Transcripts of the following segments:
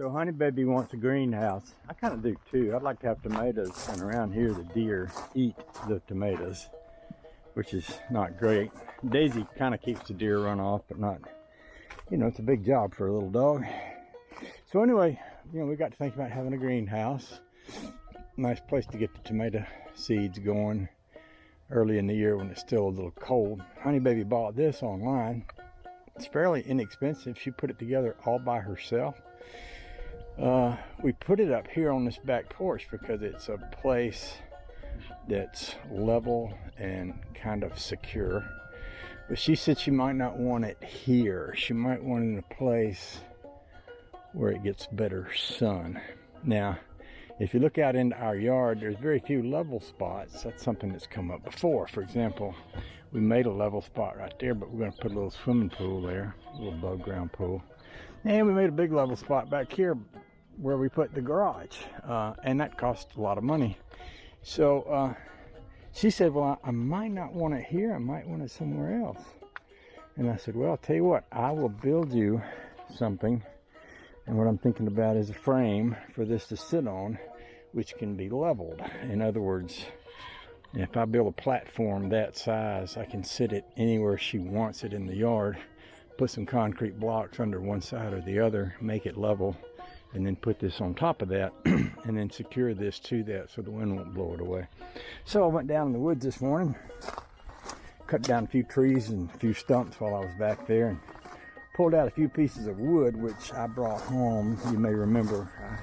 So Honey Baby wants a greenhouse. I kind of do too. I'd like to have tomatoes, and around here the deer eat the tomatoes, which is not great. Daisy kind of keeps the deer run off, but not, you know, it's a big job for a little dog. So anyway, you know, we got to think about having a greenhouse. Nice place to get the tomato seeds going early in the year when it's still a little cold. Honey Baby bought this online. It's fairly inexpensive. She put it together all by herself. We put it up here on this back porch because it's a place that's level and kind of secure. But she said she might not want it here. She might want it in a place where it gets better sun. Now, if you look out into our yard, there's very few level spots. That's something that's come up before. For example, we made a level spot right there, but we're going to put a little swimming pool there, a little above ground pool. And we made a big level spot back here where we put the garage, and that cost a lot of money. So she said, well, I might not want it here. I might want it somewhere else. And I said, well, I'll tell you what, I will build you something. And what I'm thinking about is a frame for this to sit on, which can be leveled. In other words, if I build a platform that size, I can sit it anywhere she wants it in the yard, put some concrete blocks under one side or the other, make it level, and then put this on top of that, and then secure this to that so the wind won't blow it away. So I went down in the woods this morning, cut down a few trees and a few stumps while I was back there, and pulled out a few pieces of wood, which I brought home. You may remember I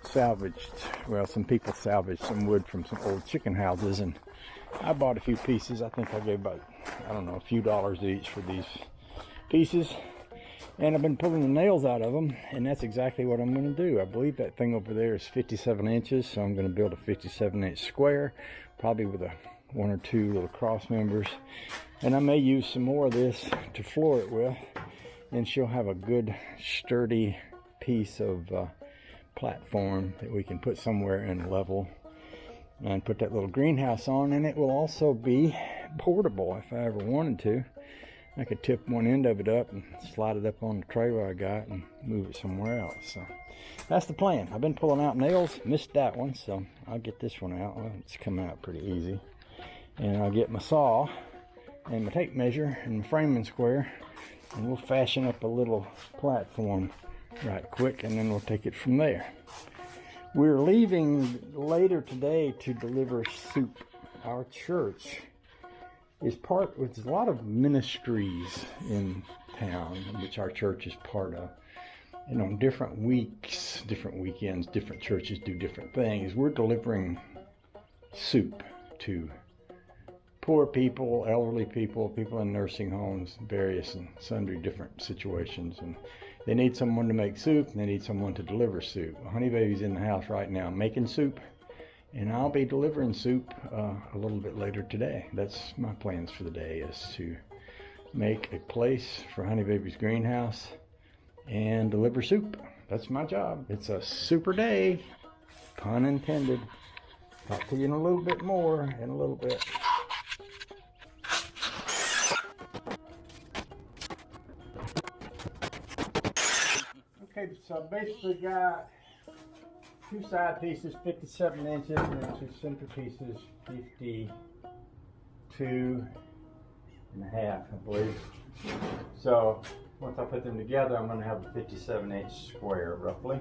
salvaged, well, some people salvaged some wood from some old chicken houses, and I bought a few pieces. I think I gave about, I don't know, a few dollars each for these pieces. And I've been pulling the nails out of them, and that's exactly what I'm going to do. I believe that thing over there is 57 inches, so I'm going to build a 57-inch square, probably with one or two little cross members. And I may use some more of this to floor it with, and she'll have a good, sturdy piece of platform that we can put somewhere and level, and put that little greenhouse on. And it will also be portable if I ever wanted to. I could tip one end of it up and slide it up on the trailer I got and move it somewhere else. So that's the plan. I've been pulling out nails, missed that one, so I'll get this one out. Well, it's coming out pretty easy. And I'll get my saw and my tape measure and my framing square, and we'll fashion up a little platform right quick, and then we'll take it from there. We're leaving later today to deliver soup. Our church is part, with a lot of ministries in town, which our church is part of. And on different weeks, different weekends, different churches do different things. We're delivering soup to poor people, elderly people, people in nursing homes, various and sundry different situations. And they need someone to make soup, and they need someone to deliver soup. Honey Baby's in the house right now making soup, and I'll be delivering soup a little bit later today. That's my plans for the day, is to make a place for Honey Baby's greenhouse and deliver soup. That's my job. It's a super day, pun intended. Talk to you in a little bit more in a little bit. Okay, so I basically got two side pieces, 57 inches, and then two center pieces, 52 and a half, I believe. So once I put them together, I'm going to have a 57-inch square, roughly.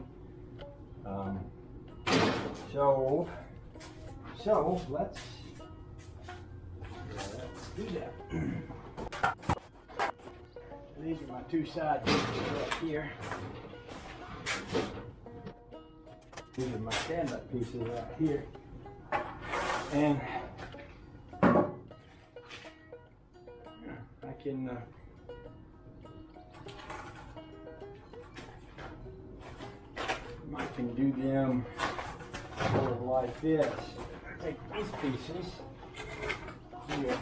So let's do that. These are my two side pieces right here. These are my stand-up pieces right here. And I can do them sort of like this. I take these pieces here,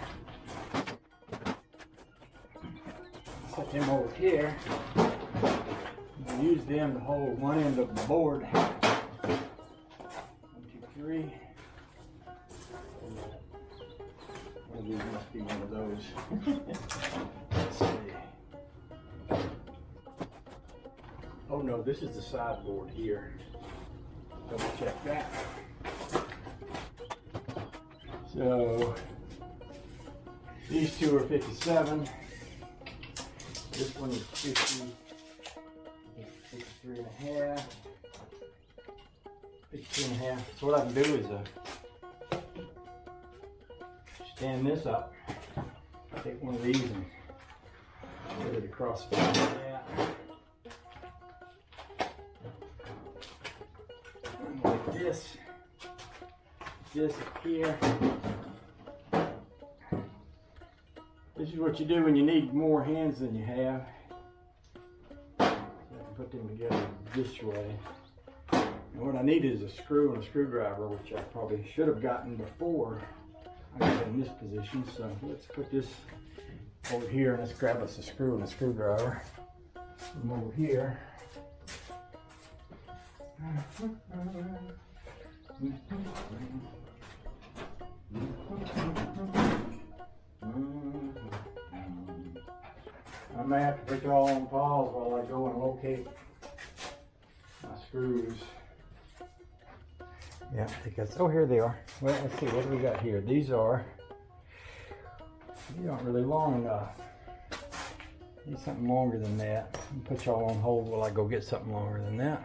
set them over here, and use them to hold one end of the board. 1, 2, 3. One of these must be one of those. Let's see. Oh no, this is the sideboard here. Double check that. So these two are 57. This one is 50, 53 and a half. 52 and a half. So what I can do is stand this up. Take one of these and put it across the top of that. And like this up here. This is what you do when you need more hands than you have. So I can put them together this way. And what I need is a screw and a screwdriver, which I probably should have gotten before I got in this position. So let's put this over here and let's grab us a screw and a screwdriver from over here. I may have to put you all on pause while I go and locate my screws. Yeah, because, oh, here they are. Well, let's see, what do we got here? These aren't really long enough. Need something longer than that. I'll put y'all on hold while I go get something longer than that.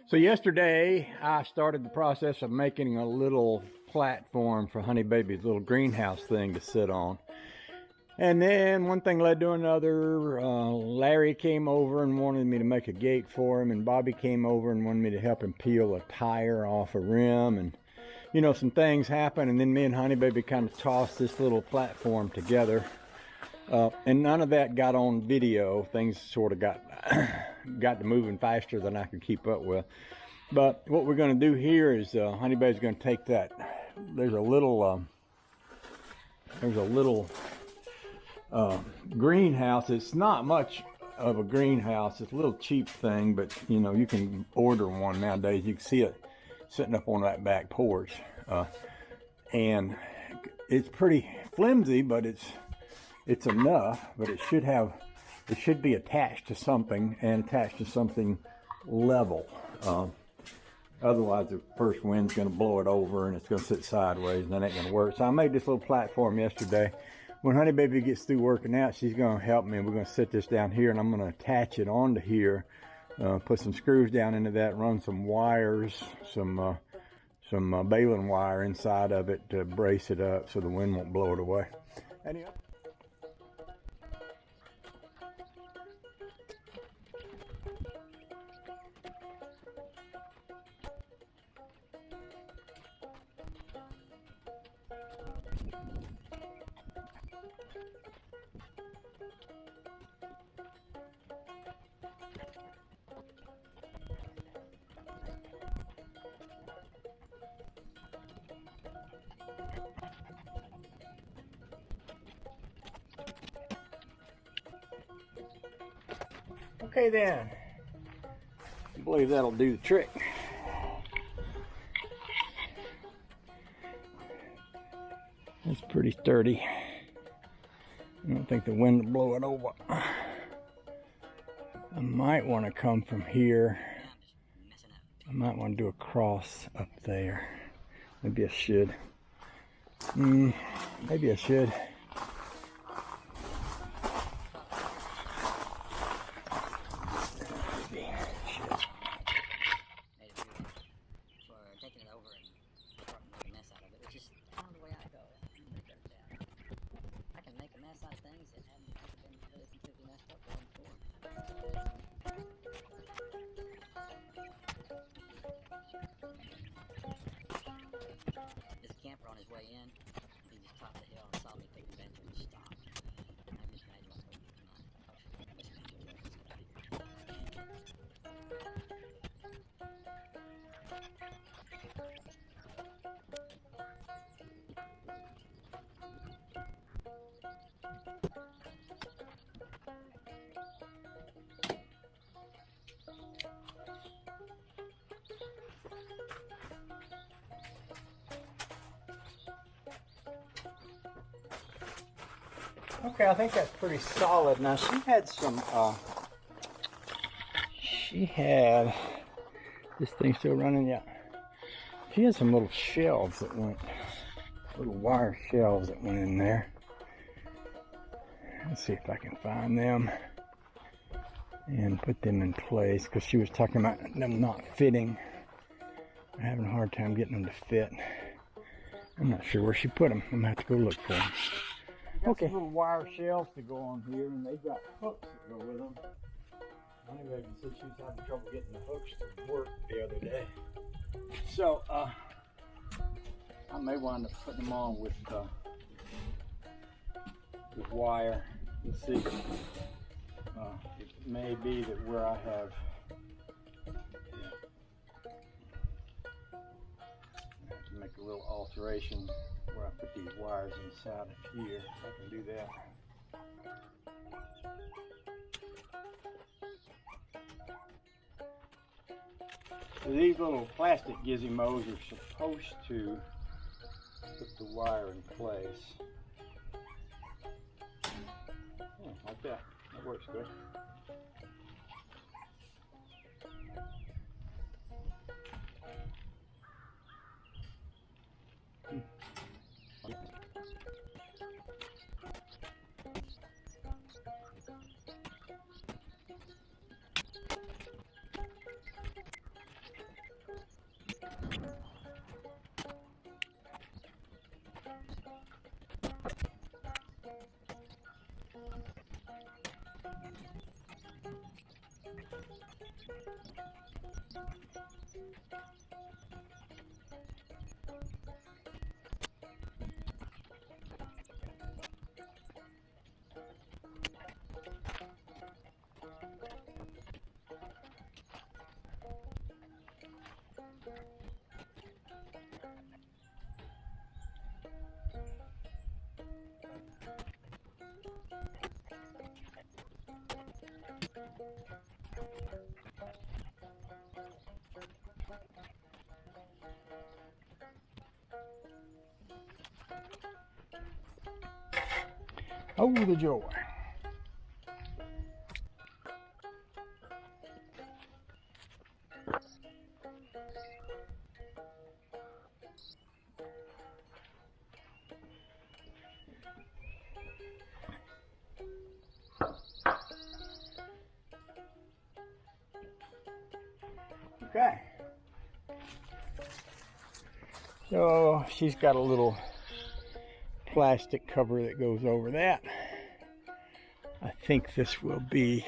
So yesterday I started the process of making a little platform for Honey Baby's little greenhouse thing to sit on. And then one thing led to another. Larry came over and wanted me to make a gate for him, and Bobby came over and wanted me to help him peel a tire off a rim, and you know, some things happened, and then me and Honey Baby kind of tossed this little platform together. And none of that got on video. Things sort of got to moving faster than I could keep up with. But what we're going to do here is Honey Baby's going to take that. There's a little greenhouse. It's not much of a greenhouse. It's a little cheap thing, but you know, you can order one nowadays. You can see it sitting up on that back porch, and it's pretty flimsy, but it's enough. But it should be attached to something, and attached to something level. Otherwise the first wind's going to blow it over and it's going to sit sideways, and that ain't going to work. So I made this little platform yesterday. When Honey Baby gets through working out, she's going to help me, and we're going to set this down here, and I'm going to attach it onto here, put some screws down into that, run some wires, some baling wire inside of it to brace it up so the wind won't blow it away. Anyhow. Okay then, I believe that'll do the trick. It's pretty sturdy. I don't think the wind will blow it over. I might want to come from here. I might want to do a cross up there. Maybe I should. Maybe I should. his way in. He just topped the hill and saw me take the bench and stopped. And I just made him up and Okay, I think that's pretty solid. Now she had some, this thing still running? Yeah. She had some little shelves that went, little wire shelves that went in there. Let's see if I can find them and put them in place, because she was talking about them not fitting. I'm having a hard time getting them to fit. I'm not sure where she put them. I'm gonna have to go look for them. Okay. Little wire shelves to go on here, and they've got hooks that go with them. Anyway, you said she was having trouble getting the hooks to work the other day. So, I may wind up putting them on with wire. Let's see. It may be that where I have, I have to make a little alteration where I put these wires inside of here. I can do that. So these little plastic gizmos are supposed to put the wire in place. Yeah, like that. That works good. Oh, the joy. Okay. So she's got a little plastic cover that goes over that. I think this will be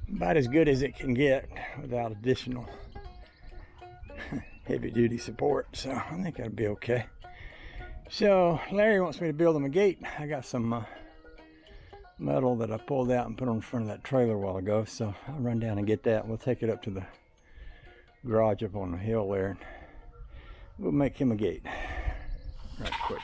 about as good as it can get without additional heavy duty support, so I think that'll be okay. So Larry wants me to build him a gate. I got some metal that I pulled out and put on the front of that trailer a while ago, so I'll run down and get that. We'll take it up to the garage up on the hill there, and we'll make him a gate right quick.